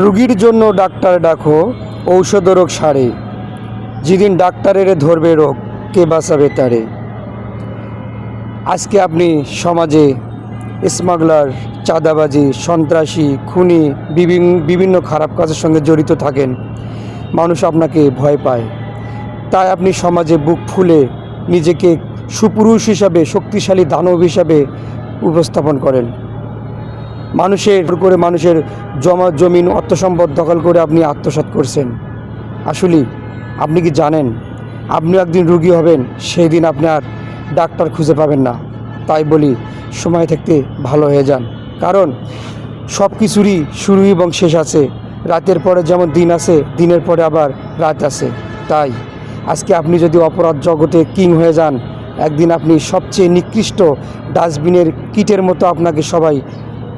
রুগীর জন্য ডাক্তার ডাকো, ঔষধ রোগ সারে। যেদিন ডাক্তারের ধরবে রোগ, কে বাঁচাবে তারে। আজকে আপনি সমাজে স্মাগলার, চাঁদাবাজি, সন্ত্রাসী, খুনি, বিভিন্ন খারাপ কাজের সঙ্গে জড়িত থাকেন। মানুষ আপনাকে ভয় পায়, তাই আপনি সমাজে বুক ফুলে নিজেকে সুপুরুষ হিসাবে, শক্তিশালী দানব হিসাবে উপস্থাপন করেন। মানুষের জমিন, অর্থসম্পদ দখল করে আপনি আত্মসাৎ করছেন। আসলে আপনি কি জানেন, আপনি একদিন রোগী হবেন, সেই দিন আপনি আর ডাক্তার খুঁজে পাবেন না। তাই বলি, সময় থাকতে ভালো হয়ে যান, কারণ সব কিছুরই শুরু এবং শেষ আছে। রাতের পরে যেমন দিন আছে, দিনের পরে আবার রাত আছে। তাই আজকে আপনি যদি অপরাধ জগতে কিং হয়ে যান, একদিন আপনি সবচেয়ে নিকৃষ্ট ডাস্টবিনের কিটের মতো আপনাকে সবাই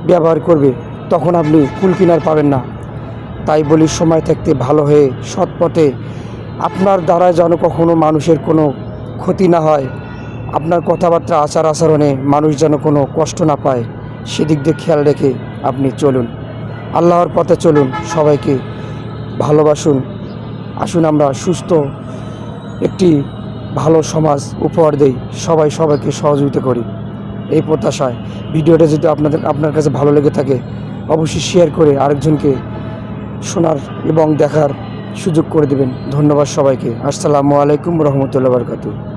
ব্যবহার করবে, তখন আপনি কুল কিনার পাবেন না। তাই বলি, সময় থাকতে ভালো হয়ে সৎ পথে, আপনার দ্বারা যেন কখনো মানুষের কোনো ক্ষতি না হয়, আপনার কথাবার্তা, আচার আচরণে মানুষ যেন কোনো কষ্ট না পায়, সেদিক দিয়ে খেয়াল রেখে আপনি চলুন। আল্লাহর পথে চলুন, সবাইকে ভালোবাসুন। আসুন আমরা সুস্থ একটি ভালো সমাজ উপহার দেই, সবাই সবাইকে সহযোগিতা করি, এই প্রত্যাশায়। ভিডিওটা যদি আপনার কাছে ভালো লেগে থাকে, অবশ্যই শেয়ার করে আরেকজনকে শোনার এবং দেখার সুযোগ করে দেবেন। ধন্যবাদ সবাইকে। আসসালামু আলাইকুম রহমতুল্লাহ বারকাতুহু।